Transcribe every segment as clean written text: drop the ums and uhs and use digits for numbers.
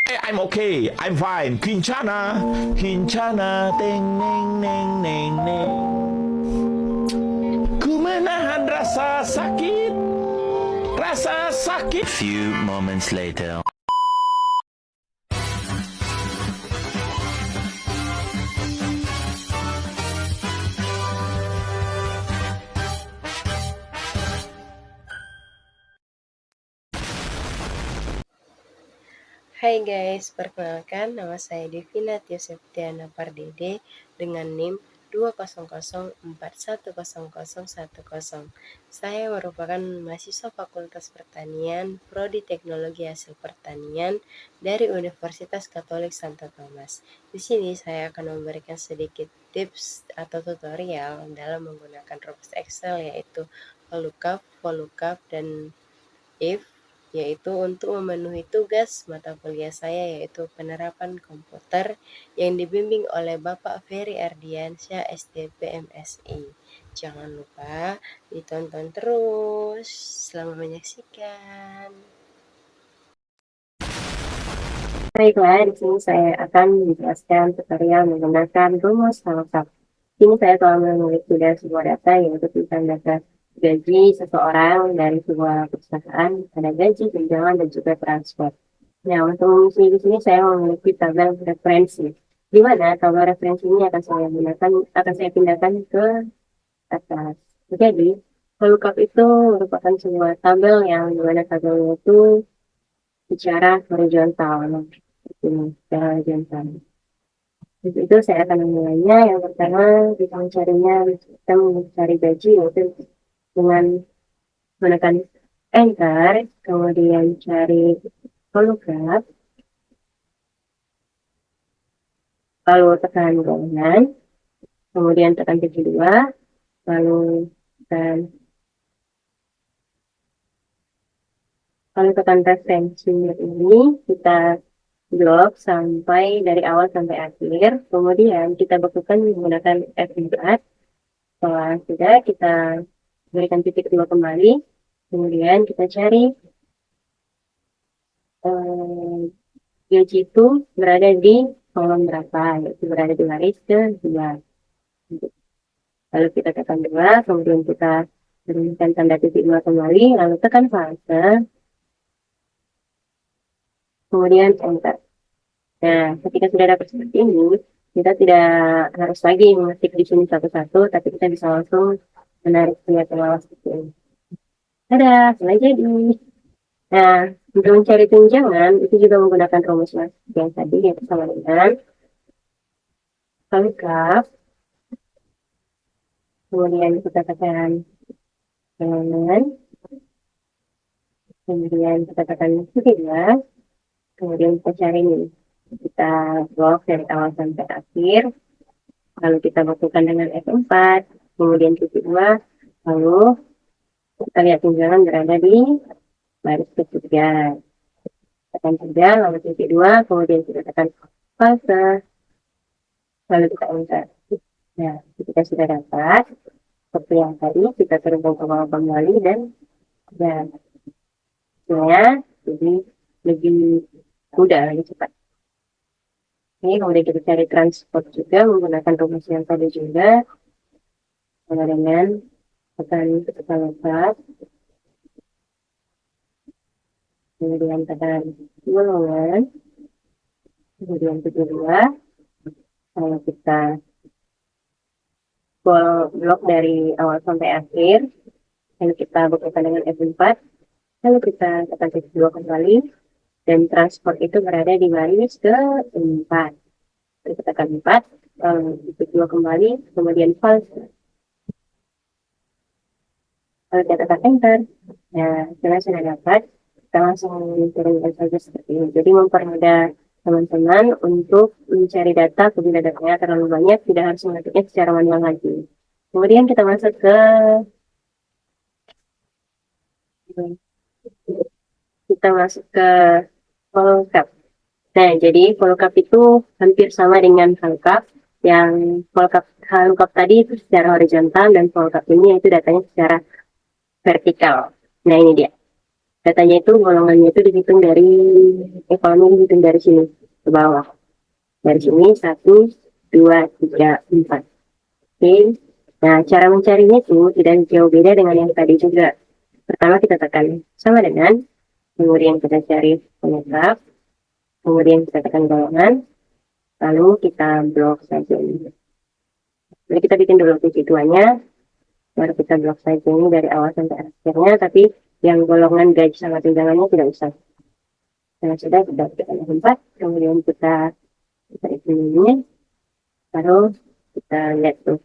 I'm okay, I'm fine. Kincana, Kincana, teng neng neng neng neng. Ku menahan rasa sakit, rasa sakit. Few moments later. Hai guys, perkenalkan nama saya Devina Tio Septiana Pardede dengan NIM 200410010. Saya merupakan mahasiswa Fakultas Pertanian, Prodi Teknologi Hasil Pertanian dari Universitas Katolik Santo Thomas. Di sini saya akan memberikan sedikit tips atau tutorial dalam menggunakan rumus Excel, yaitu VLOOKUP, VLOOKUP, dan if, yaitu untuk memenuhi tugas mata kuliah saya, yaitu penerapan komputer yang dibimbing oleh Bapak Ferry Ardiansyah STP MSI. Jangan lupa ditonton terus. Selamat menyaksikan. Baiklah, di sini saya akan menjelaskan tutorial menggunakan rumus VLOOKUP. Ini saya telah memiliki dari sebuah data, yaitu tentang data gaji seseorang dari sebuah perusahaan, ada gaji, tunjangan, dan juga transfer. Nah, untuk mengisi di sini saya memiliki tabel referensi, di mana tabel referensi ini akan saya pindahkan ke atas. Jadi, VLOOKUP itu merupakan sebuah tabel yang dimana tabelnya itu secara horizontal. Ini secara horizontal. Untuk itu saya akan memulainya. Yang pertama kita mencarinya, kita mencari gaji yaitu dengan menekan enter, kemudian cari VLOOKUP, lalu tekan golongan, kemudian tekan titik 2, lalu tekan referensi ini kita blok sampai dari awal sampai akhir, kemudian kita bekukan menggunakan F4. Setelah sudah kita berikan titik 2 kembali, kemudian kita cari gaji itu berada di kolom berapa, yaitu berada di baris kedua. Lalu kita tekan 2, kemudian kita berikan tanda titik 2 kembali, lalu tekan fase, kemudian enter. Nah, ketika sudah dapat seperti ini, kita tidak harus lagi mengetik di sini satu-satu, tapi kita bisa langsung menarik pria ke bawah seperti ini. Ada, sudah jadi. Nah, untuk mencari tunjangan, itu juga menggunakan rumus yang tadi, yaitu sama dengan VLOOKUP, kemudian kita tekan golongan, kemudian kita tekan titik 2, kemudian kita cari ini. Kita blok dari awal sampai akhir, lalu kita lakukan dengan F4, kemudian titik 2, lalu kita lihat tunjangan berada di baris ketiga. Tekan 3, lalu titik 2, kemudian kita tekan fase, lalu kita enter. Nah, kita sudah dapat, seperti yang tadi, kita terhubung ke bawah kembali dan ya, jadi lebih mudah, lebih cepat. Ini kemudian kita cari transport juga menggunakan rumus yang tadi juga, sama dengan tekan VLOOKUP, kemudian tekan golongan, kemudian titik 2, kalau kita blok dari awal sampai akhir, lalu kita buka dengan F4, lalu kita tekan titik 2 kembali, dan transport itu berada di baris ke-4. Kita tekan 4, lalu titik 2 kembali, kemudian fase, lalu kita tekan enter. Nah, setelah sudah dapat, kita langsung turunkan saja seperti ini. Jadi mempermudah teman-teman untuk mencari data apabila datanya terlalu banyak, tidak harus mengetiknya secara manual lagi. Kemudian kita masuk ke VLOOKUP. Nah, jadi VLOOKUP itu hampir sama dengan VLOOKUP. Yang VLOOKUP tadi itu secara horizontal, dan VLOOKUP ini itu datanya secara vertikal. Nah, ini dia. Datanya itu golongannya itu dihitung dari ekonomi, dihitung dari sini ke bawah. Dari sini 1, 2, 3, 4. Oke. Nah, cara mencarinya itu tidak jauh beda dengan yang tadi juga. Pertama kita tekan sama dengan, kemudian kita cari penyebab, kemudian kita tekan golongan, lalu kita blok saja ini. Jadi kita bikin dulu kunci tuanya, baru kita blok saja ini dari awal sampai akhirnya, tapi yang golongan gaji sama tunjangannya tidak usah. Nah, sudah kita tekan 4, kemudian kita isi ini, baru kita lihat tuh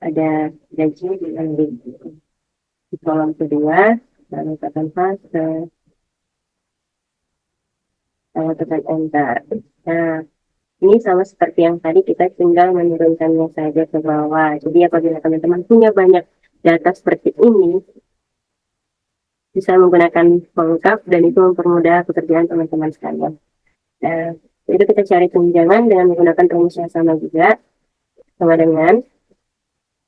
ada gaji di kolom kedua, lalu tekan fase, lalu tekan enter. Nah, ini sama seperti yang tadi, kita tinggal menurunkannya saja ke bawah. Jadi apabila teman-teman punya banyak data seperti ini, bisa menggunakan lengkap dan itu mempermudah pekerjaan teman-teman sekalian. Nah, itu kita cari tunjangan dengan menggunakan rumus yang sama juga, sama dengan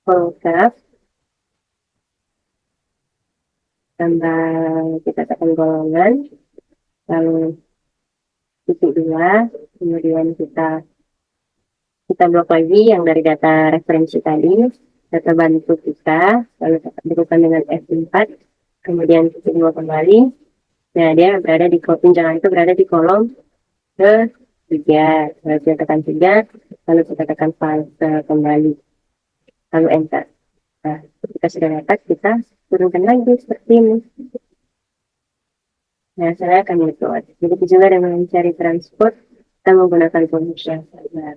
lengkap tambah kita tekan golongan, lalu titik 2, kemudian kita blok lagi yang dari data referensi tadi, data bantu kita, lalu lakukan dengan F4, kemudian titik 2 kembali. Nah, dia berada di tunjangan itu berada di kolom ketiga. Lalu kita tekan 3, lalu kita tekan file kembali, lalu enter. Nah, kita sudah dapat, kita turunkan lagi seperti ini. Nah, saya akan metode. Begitu juga dengan mencari transport, kita menggunakan rumus yang sama.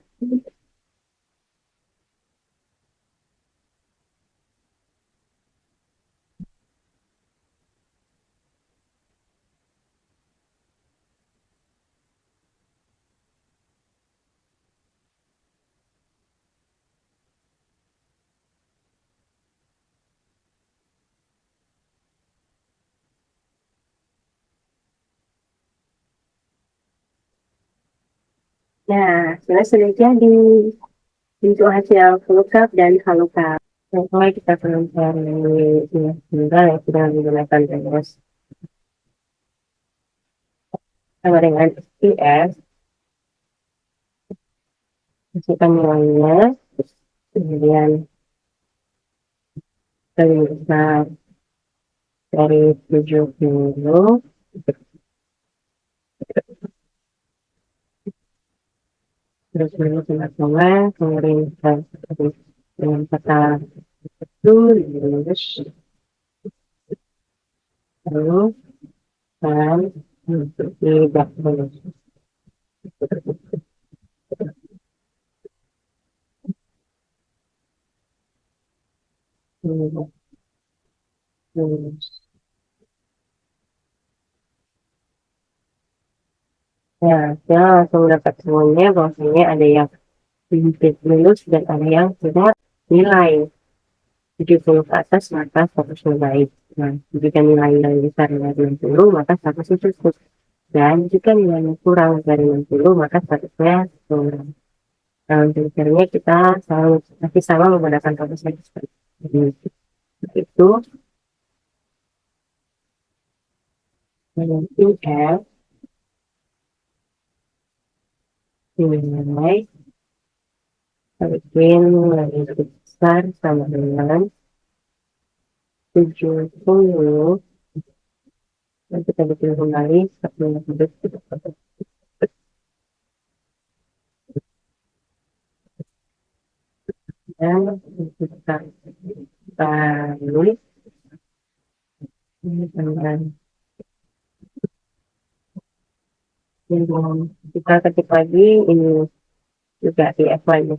Nah, sudah jadi untuk hasil lookup dan lookup. Nah, mulai kita akan mencari tunggal yang sudah menggunakan rumus sama dengan SPF, masukkan nilainya, kemudian kita bisa dari 70, terus minus 5, kemudian kita dengan kata itu lulus, lalu dan tidak lulus. Lulus. Ya, saya langsung dapat semuanya, bahwasanya ada yang sedikit lulus dan ada yang tidak nilai 70 ke atas, maka status baik. Nah, jika nilai yang besar dari 60, maka statusnya cukup. Dan jika nilainya kurang dari 60, maka statusnya kurang. Nah, untuk caranya kita selalu masih sama menggunakan status yang seperti ini. Itu menentukan F nilai bikin lebih besar sama dengan 70. Dan kita bikin kembali 10 dan kita balik dengan kita ketik lagi ini juga di F1.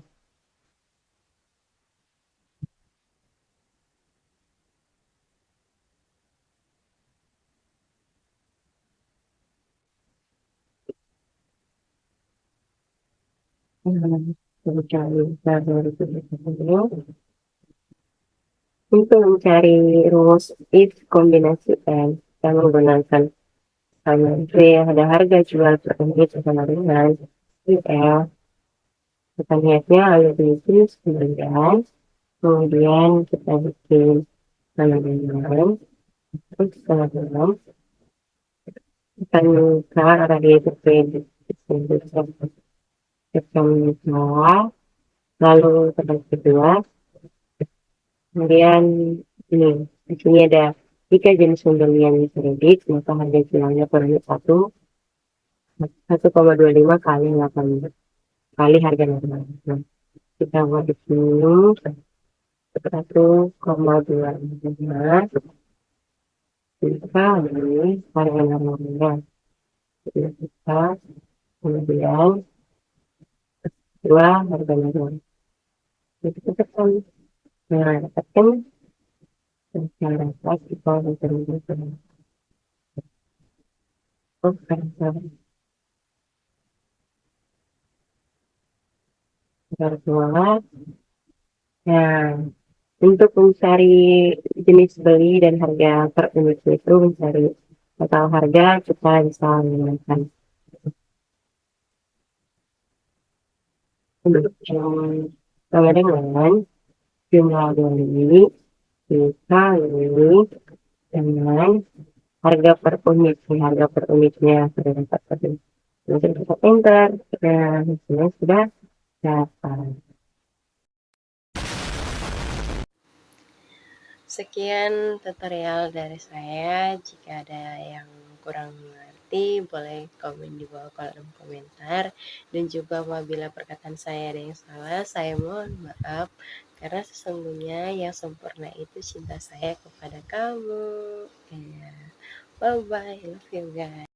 Untuk mencari rumus if kombinasi N, kita menggunakan sama V, ada harga jual per unit sama dengan IL, pertanyaannya lalu bikin 9, kemudian kita bikin sama dengan terus sama dengan akan keluar orang dia itu kredit salah, lalu tempat kedua, kemudian ini di sini ada jika jenis pembelian kredit maka harga jualnya per unit 1,25 kali 8 kali harga normal. Nah, kita buat di sini 1,25 kali harga normalnya. Jadi kita kemudian dua harga normal. Jadi kita tekan, nah dapatkan secara pas di bawah terus. Oh, sekarang semua. Nah, untuk mencari jenis beli dan harga per unit itu mencari total harga kita bisa menggunakan untuk yang sama dengan jumlah beli dikali dengan harga per unit. Harga per unitnya sudah dapat tadi. Langsung kita enter dan hasilnya sudah dapat. Sekian tutorial dari saya. Jika ada yang kurang mengerti, boleh komen di bawah kolom komentar. Dan juga apabila perkataan saya ada yang salah, saya mohon maaf. Karena sesungguhnya yang sempurna itu cinta saya kepada kamu. Bye-bye, love you guys.